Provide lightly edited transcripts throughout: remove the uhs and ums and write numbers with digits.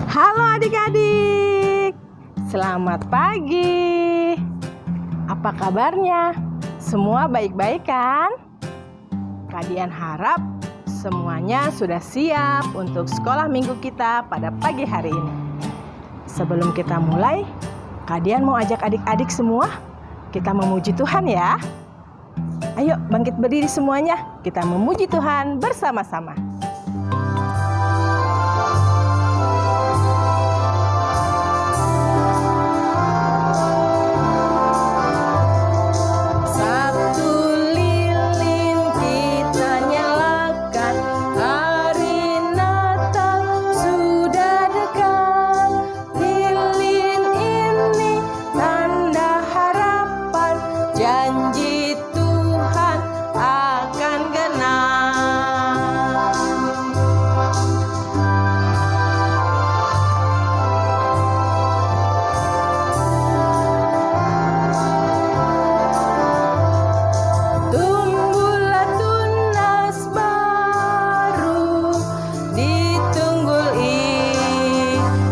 Halo adik-adik, selamat pagi. Apa kabarnya? Semua baik-baik kan? Kadian harap semuanya sudah siap untuk sekolah minggu kita pada pagi hari ini. Sebelum kita mulai, Kadian mau ajak adik-adik semua kita memuji Tuhan ya. Ayo bangkit berdiri semuanya, kita memuji Tuhan bersama-sama. Janji Tuhan akan genap. Tumbuhlah tunas baru di Tunggul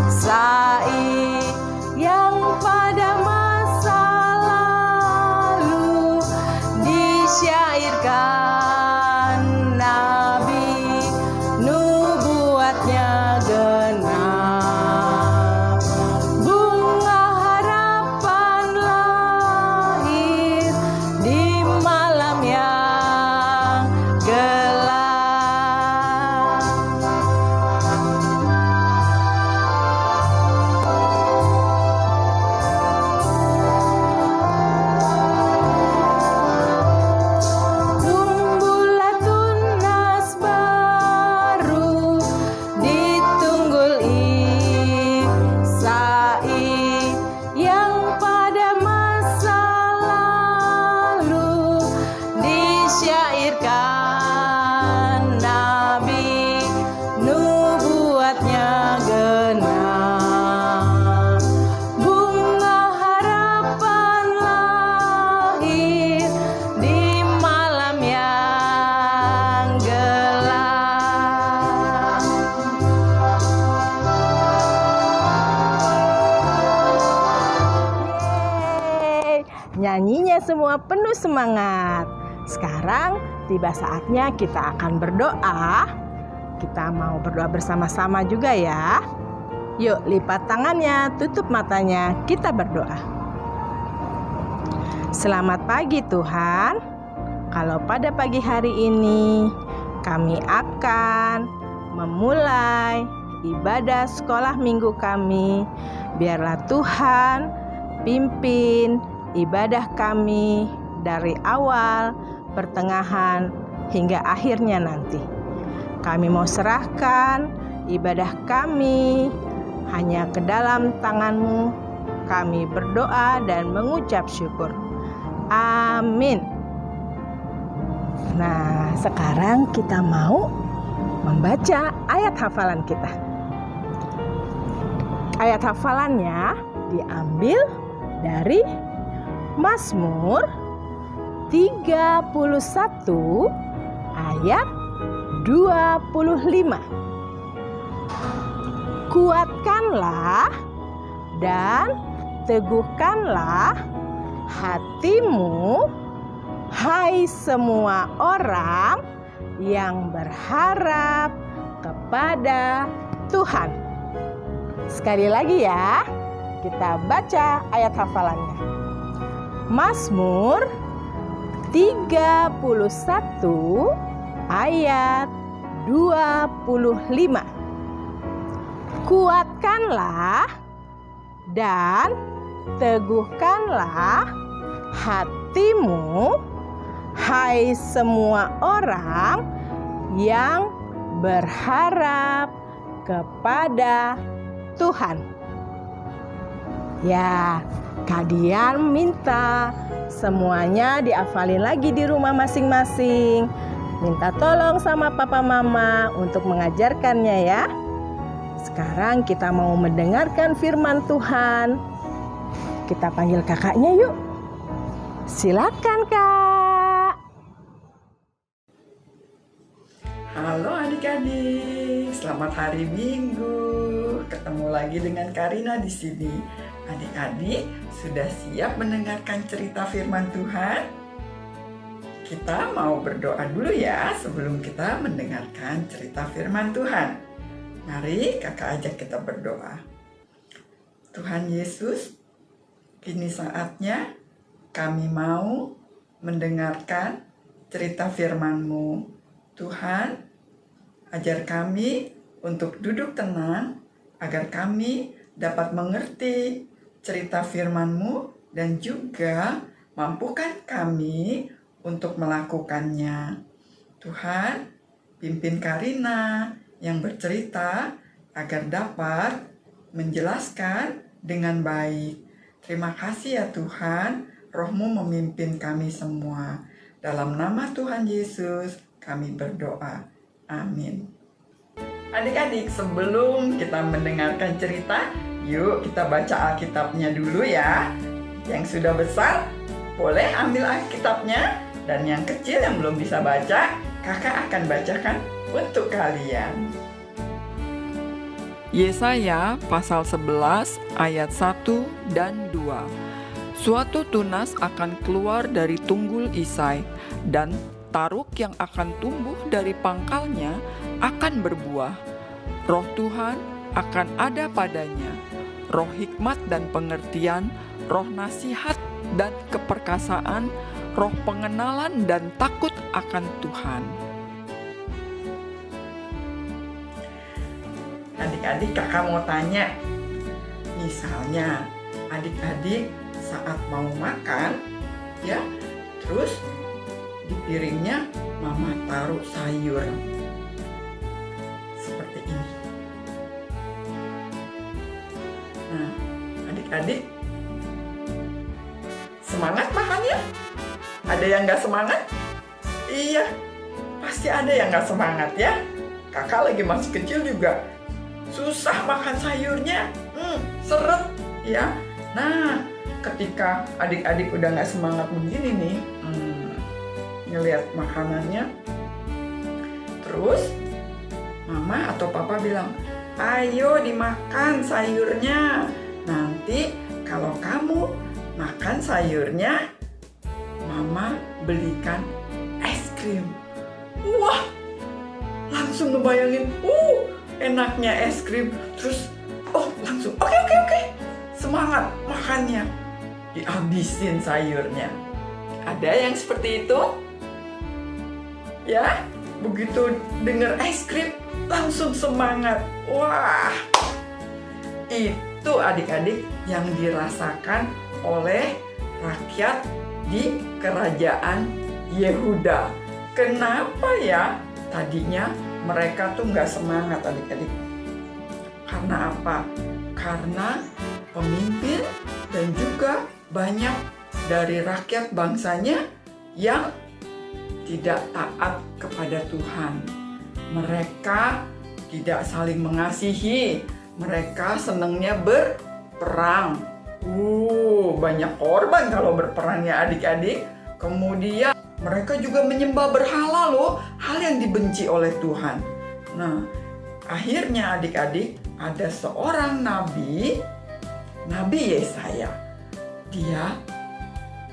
Isai yang pada syairkan Nabi, nubuatnya genap. Bunga harapan lahir di malam yang gelap. Syairkan Nabi, nubuatnya genap. Bunga harapan lahir di malam yang gelap. Yeay, nyanyinya semua penuh semangat. Sekarang tiba saatnya kita akan berdoa. Kita mau berdoa bersama-sama juga ya. Yuk lipat tangannya, tutup matanya, kita berdoa. Selamat pagi Tuhan. Kalau pada pagi hari ini kami akan memulai ibadah sekolah minggu kami, biarlah Tuhan pimpin ibadah kami dari awal, pertengahan, hingga akhirnya nanti. Kami mau serahkan ibadah kami hanya ke dalam tangan-Mu. Kami berdoa dan mengucap syukur. Amin. Nah, sekarang kita mau membaca ayat hafalan kita. Ayat hafalannya diambil dari Mazmur 31 ayat 25. Kuatkanlah dan teguhkanlah hatimu, hai semua orang yang berharap kepada Tuhan. Sekali lagi ya, kita baca ayat hafalannya. Mazmur 31 ayat 25. Kuatkanlah dan teguhkanlah hatimu, hai semua orang yang berharap kepada Tuhan. Ya, Kadian minta semuanya dihafalin lagi di rumah masing-masing. Minta tolong sama papa mama untuk mengajarkannya ya. Sekarang kita mau mendengarkan firman Tuhan. Kita panggil kakaknya yuk. Silakan Kak. Halo adik-adik, selamat hari Minggu. Ketemu lagi dengan Karina di sini. Adik-adik sudah siap mendengarkan cerita firman Tuhan? Kita mau berdoa dulu ya sebelum kita mendengarkan cerita firman Tuhan. Mari kakak ajak kita berdoa. Tuhan Yesus, kini saatnya kami mau mendengarkan cerita firman-Mu. Tuhan, ajar kami untuk duduk tenang agar kami dapat mengerti cerita firman-Mu dan juga mampukan kami untuk melakukannya. Tuhan, pimpin Karina yang bercerita agar dapat menjelaskan dengan baik. Terima kasih ya Tuhan, Roh-Mu memimpin kami semua. Dalam nama Tuhan Yesus, kami berdoa. Amin. Adik-adik, sebelum kita mendengarkan cerita, yuk kita baca Alkitabnya dulu ya. Yang sudah besar, boleh ambil Alkitabnya. Dan yang kecil yang belum bisa baca, kakak akan bacakan untuk kalian. Yesaya pasal 11 ayat 1 dan 2. Suatu tunas akan keluar dari tunggul Isai, dan taruk yang akan tumbuh dari pangkalnya akan berbuah. Roh Tuhan akan ada padanya, roh hikmat dan pengertian, roh nasihat dan keperkasaan, roh pengenalan dan takut akan Tuhan. Adik-adik, kakak mau tanya. Misalnya, adik-adik saat mau makan, ya, terus di piringnya mama taruh sayur seperti ini. Nah, adik-adik semangat makannya? Ada yang gak semangat? Iya, pasti ada yang gak semangat ya. Kakak lagi masih kecil juga susah makan sayurnya, seret ya. Nah, ketika adik-adik udah gak semangat begini nih, ngelihat makanannya, terus mama atau papa bilang, ayo dimakan sayurnya. Nanti kalau kamu makan sayurnya, mama belikan es krim. Wah, langsung ngebayangin, enaknya es krim. Terus, langsung oke, semangat makannya. Dihabisin sayurnya. Ada yang seperti itu? Ya, begitu denger es krim langsung semangat. Wah, itu adik-adik yang dirasakan oleh rakyat di kerajaan Yehuda. Kenapa ya tadinya mereka tuh nggak semangat adik-adik? Karena apa? Karena pemimpin dan juga banyak dari rakyat bangsanya yang tidak taat kepada Tuhan. Mereka tidak saling mengasihi. Mereka senangnya berperang. Banyak korban kalau berperang ya adik-adik. Kemudian mereka juga menyembah berhala loh, hal yang dibenci oleh Tuhan. Nah, akhirnya adik-adik ada seorang nabi, Nabi Yesaya. Dia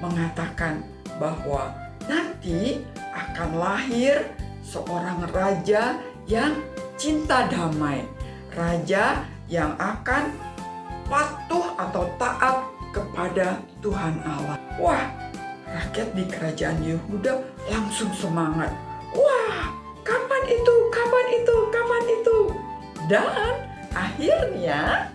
mengatakan bahwa nanti akan lahir seorang raja yang cinta damai. Raja yang akan patuh atau taat kepada Tuhan Allah. Wah, rakyat di kerajaan Yehuda langsung semangat. Wah, kapan itu? Kapan itu? Kapan itu? Dan akhirnya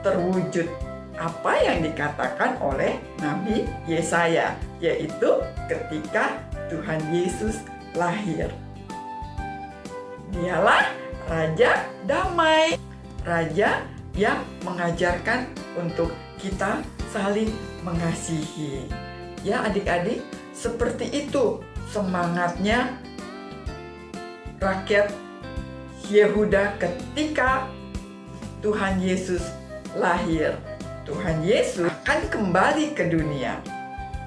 terwujud apa yang dikatakan oleh Nabi Yesaya, yaitu ketika Tuhan Yesus lahir. Dialah Raja Damai, Raja yang mengajarkan untuk kita saling mengasihi. Ya adik-adik, seperti itu semangatnya rakyat Yehuda ketika Tuhan Yesus lahir. Tuhan Yesus akan kembali ke dunia.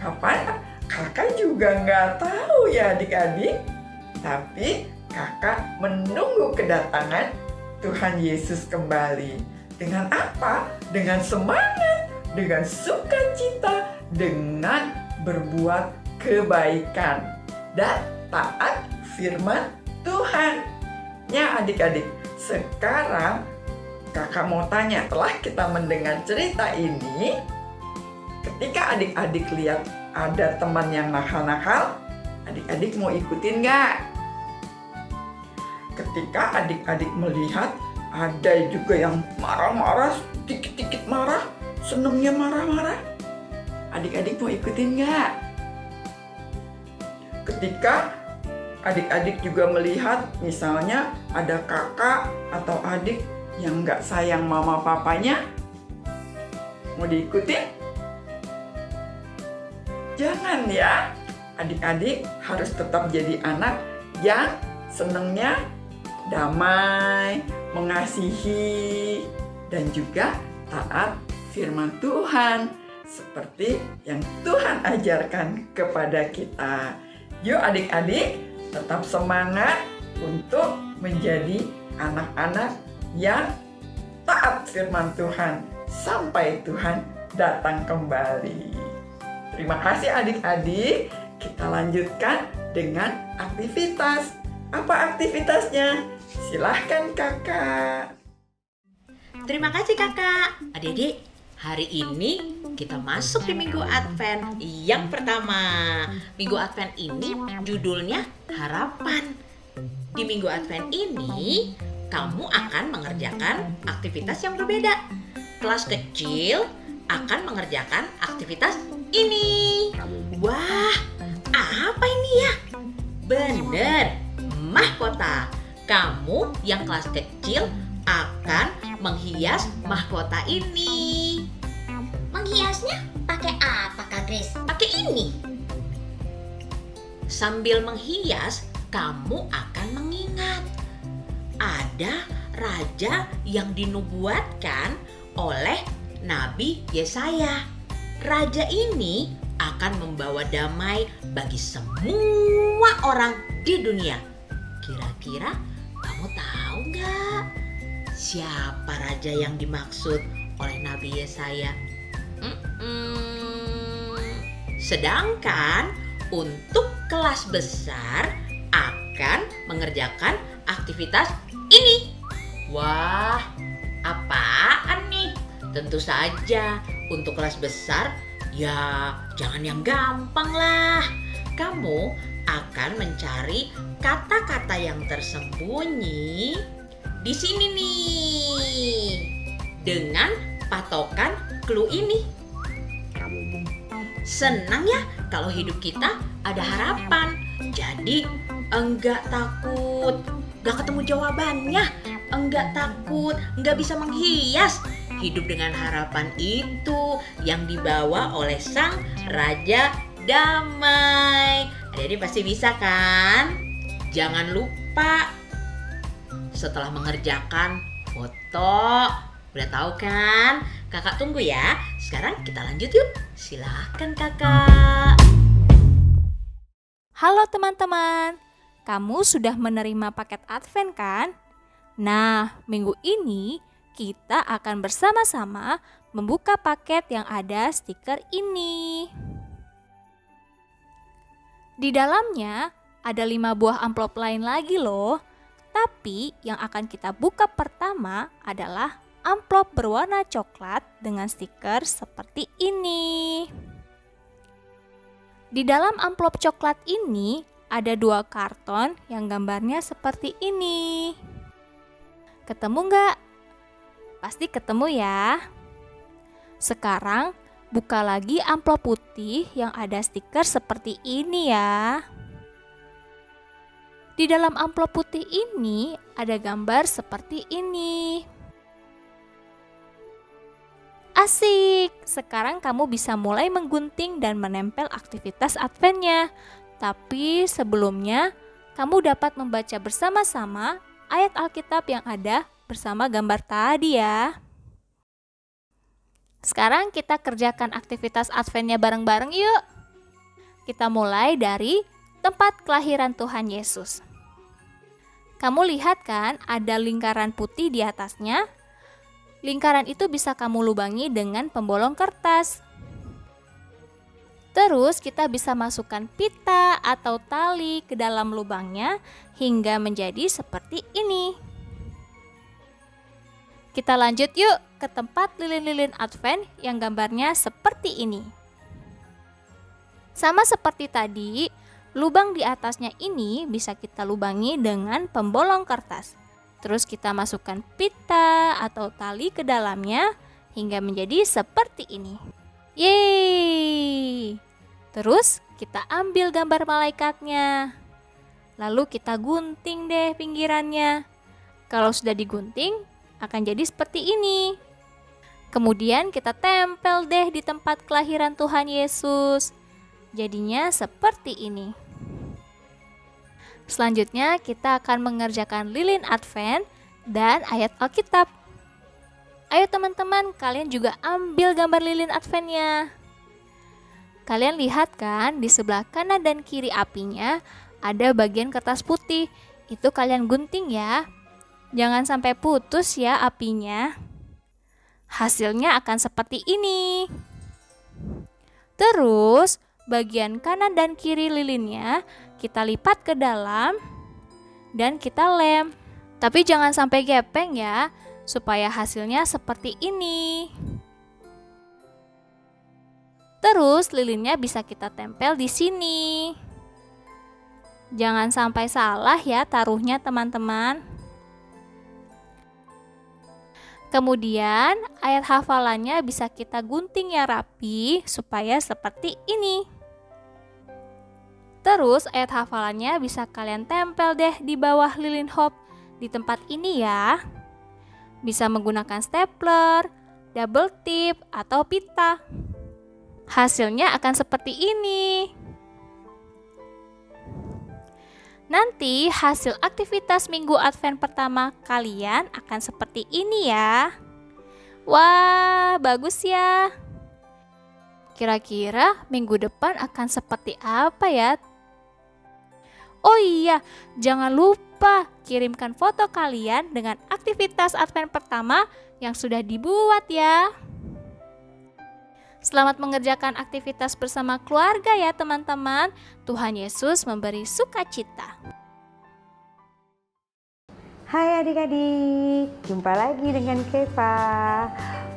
Kapan? Kakak juga nggak tahu ya adik-adik. Tapi kakak menunggu kedatangan Tuhan Yesus kembali. Dengan apa? Dengan semangat, dengan sukacita, dengan berbuat kebaikan dan taat firman Tuhan. Ya adik-adik, sekarang kakak mau tanya, setelah kita mendengar cerita ini, ketika adik-adik lihat ada teman yang nakal-nakal, adik-adik mau ikutin nggak? Ketika adik-adik melihat ada juga yang marah-marah, dikit-dikit marah, senengnya marah-marah, adik-adik mau ikutin nggak? Ketika adik-adik juga melihat misalnya ada kakak atau adik yang nggak sayang mama papanya, mau diikutin? Jangan ya, adik-adik harus tetap jadi anak yang senengnya damai, mengasihi, dan juga taat firman Tuhan seperti yang Tuhan ajarkan kepada kita. Yuk adik-adik, tetap semangat untuk menjadi anak-anak yang taat firman Tuhan sampai Tuhan datang kembali. Terima kasih adik-adik. Kita lanjutkan dengan aktivitas. Apa aktivitasnya? Silahkan kakak. Terima kasih kakak. Adik-adik, hari ini kita masuk di Minggu Advent yang pertama. Minggu Advent ini judulnya Harapan. Di Minggu Advent ini kamu akan mengerjakan aktivitas yang berbeda. Kelas kecil akan mengerjakan aktivitas ini. Wah, apa ini ya? Bener, mahkota. Kamu yang kelas kecil akan menghias mahkota ini. Menghiasnya pakai apa, Kak Grace? Pakai ini. Sambil menghias, kamu akan mengingat ada raja yang dinubuatkan oleh Nabi Yesaya. Raja ini akan membawa damai bagi semua orang di dunia. Kira-kira kamu tahu nggak siapa raja yang dimaksud oleh Nabi Yesaya? Sedangkan untuk kelas besar akan mengerjakan aktivitas ini. Wah, apaan nih? Tentu saja untuk kelas besar ya jangan yang gampang lah. Kamu akan mencari kata-kata yang tersembunyi di sini nih dengan patokan clue ini. Senang ya kalau hidup kita ada harapan. Jadi enggak takut, enggak ketemu jawabannya, enggak takut, enggak bisa menghias. Hidup dengan harapan itu yang dibawa oleh Sang Raja Damai. Adik-adik pasti bisa kan? Jangan lupa setelah mengerjakan foto. Udah tahu kan? Kakak tunggu ya. Sekarang kita lanjut yuk. Silahkan kakak. Halo teman-teman, kamu sudah menerima paket Advent kan? Nah, minggu ini kita akan bersama-sama membuka paket yang ada stiker ini. Di dalamnya ada 5 buah amplop lain lagi loh. Tapi yang akan kita buka pertama adalah amplop berwarna coklat dengan stiker seperti ini. Di dalam amplop coklat ini ada 2 karton yang gambarnya seperti ini. Ketemu nggak? Pasti ketemu ya. Sekarang buka lagi amplop putih yang ada stiker seperti ini ya. Di dalam amplop putih ini ada gambar seperti ini. Asik! Sekarang kamu bisa mulai menggunting dan menempel aktivitas Advent-nya. Tapi sebelumnya, kamu dapat membaca bersama-sama ayat Alkitab yang ada bersama gambar tadi ya. Sekarang kita kerjakan aktivitas Advent-nya bareng-bareng yuk. Kita mulai dari tempat kelahiran Tuhan Yesus. Kamu lihat kan ada lingkaran putih di atasnya? Lingkaran itu bisa kamu lubangi dengan pembolong kertas. Terus kita bisa masukkan pita atau tali ke dalam lubangnya hingga menjadi seperti ini. Kita lanjut yuk ke tempat lilin-lilin Advent yang gambarnya seperti ini. Sama seperti tadi, lubang di atasnya ini bisa kita lubangi dengan pembolong kertas. Terus kita masukkan pita atau tali ke dalamnya hingga menjadi seperti ini. Yeay! Terus kita ambil gambar malaikatnya. Lalu kita gunting deh pinggirannya. Kalau sudah digunting, akan jadi seperti ini. Kemudian kita tempel deh di tempat kelahiran Tuhan Yesus. Jadinya seperti ini. Selanjutnya kita akan mengerjakan lilin Advent dan ayat Alkitab. Ayo teman-teman, kalian juga ambil gambar lilin Adventnya. Kalian lihat kan di sebelah kanan dan kiri apinya ada bagian kertas putih. Itu kalian gunting ya. Jangan sampai putus ya apinya. Hasilnya akan seperti ini. Terus bagian kanan dan kiri lilinnya kita lipat ke dalam dan kita lem. Tapi jangan sampai gepeng ya, supaya hasilnya seperti ini. Terus lilinnya bisa kita tempel di sini. Jangan sampai salah ya taruhnya teman-teman. Kemudian ayat hafalannya bisa kita gunting ya rapi supaya seperti ini. Terus ayat hafalannya bisa kalian tempel deh di bawah lilin hop di tempat ini ya. Bisa menggunakan stapler, double tip, atau pita. Hasilnya akan seperti ini. Nanti hasil aktivitas minggu Advent pertama kalian akan seperti ini ya. Wah, bagus ya. Kira-kira minggu depan akan seperti apa ya? Oh iya, jangan lupa kirimkan foto kalian dengan aktivitas Advent pertama yang sudah dibuat ya. Selamat mengerjakan aktivitas bersama keluarga ya teman-teman. Tuhan Yesus memberi sukacita. Hai adik-adik, jumpa lagi dengan Keva.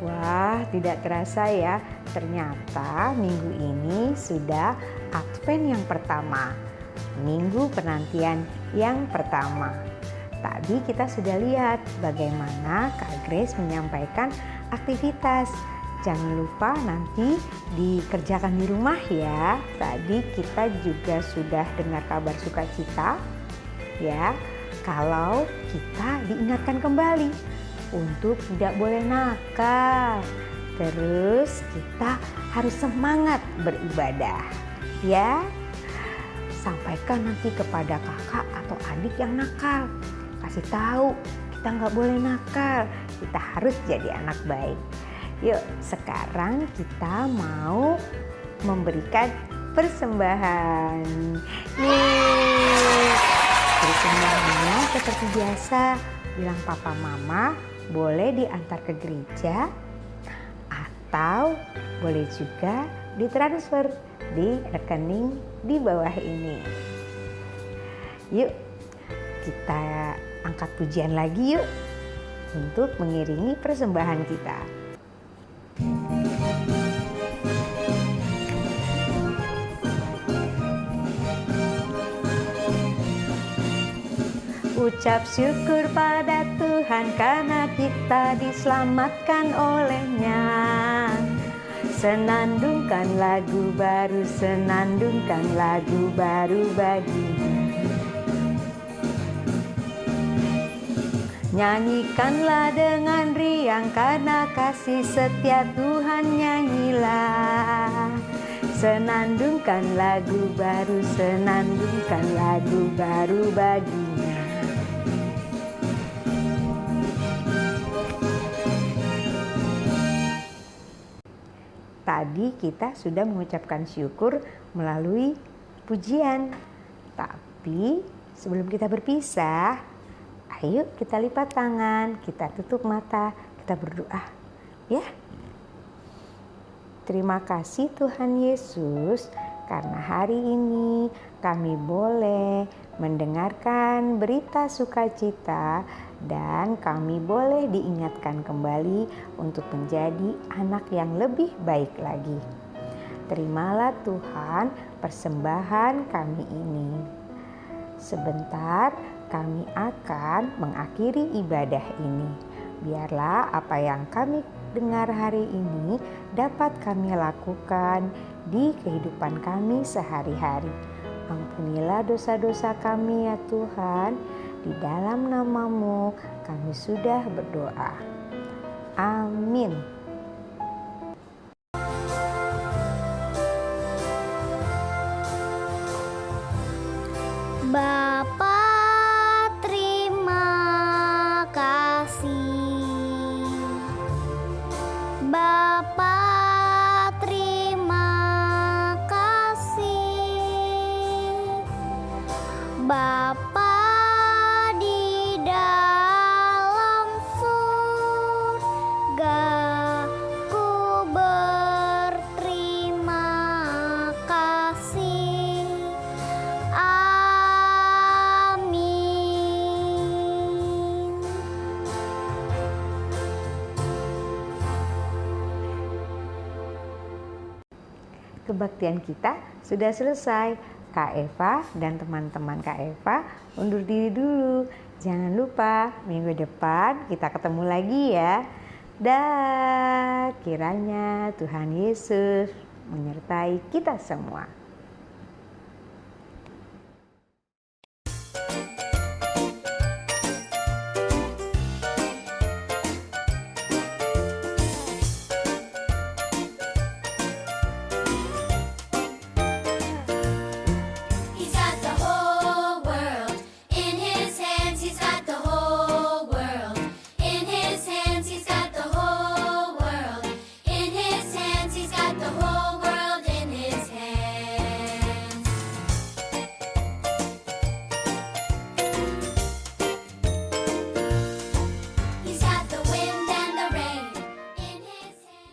Wah, tidak terasa ya, ternyata minggu ini sudah Advent yang pertama. Minggu penantian yang pertama. Tadi kita sudah lihat bagaimana Kak Grace menyampaikan aktivitas. Jangan lupa nanti dikerjakan di rumah ya. Tadi kita juga sudah dengar kabar sukacita ya. Kalau kita diingatkan kembali untuk tidak boleh nakal. Terus kita harus semangat beribadah ya. Sampaikan nanti kepada kakak atau adik yang nakal. Kasih tahu kita nggak boleh nakal. Kita harus jadi anak baik. Yuk, sekarang kita mau memberikan persembahan. Yeay. Persembahannya seperti biasa, bilang papa mama boleh diantar ke gereja atau boleh juga ditransfer di rekening di bawah ini. Yuk, kita angkat pujian lagi yuk untuk mengiringi persembahan kita. Ucap syukur pada Tuhan karena kita diselamatkan oleh-Nya. Senandungkan lagu baru, senandungkan lagu baru bagi-Nya. Nyanyikanlah dengan riang karena kasih setia Tuhan, nyanyilah. Senandungkan lagu baru, senandungkan lagu baru bagi-Nya. Tadi kita sudah mengucapkan syukur melalui pujian. Tapi sebelum kita berpisah, Ayo kita lipat tangan, kita tutup mata, kita berdoa ya. Terima kasih Tuhan Yesus karena hari ini kami boleh mendengarkan berita sukacita dan kami boleh diingatkan kembali untuk menjadi anak yang lebih baik lagi. Terimalah Tuhan persembahan kami ini. Sebentar kami akan mengakhiri ibadah ini. Biarlah apa yang kami dengar hari ini dapat kami lakukan di kehidupan kami sehari-hari. Ampunilah dosa-dosa kami ya Tuhan. Di dalam nama-Mu kami sudah berdoa. Amin. Bapa, terima kasih. Bapa, terima kasih. Bapa di dalam surga, ku berterima kasih. Amin. Kebaktian kita sudah selesai. Kak Eva dan teman-teman Kak Eva undur diri dulu. Jangan lupa minggu depan kita ketemu lagi ya. Dan kiranya Tuhan Yesus menyertai kita semua.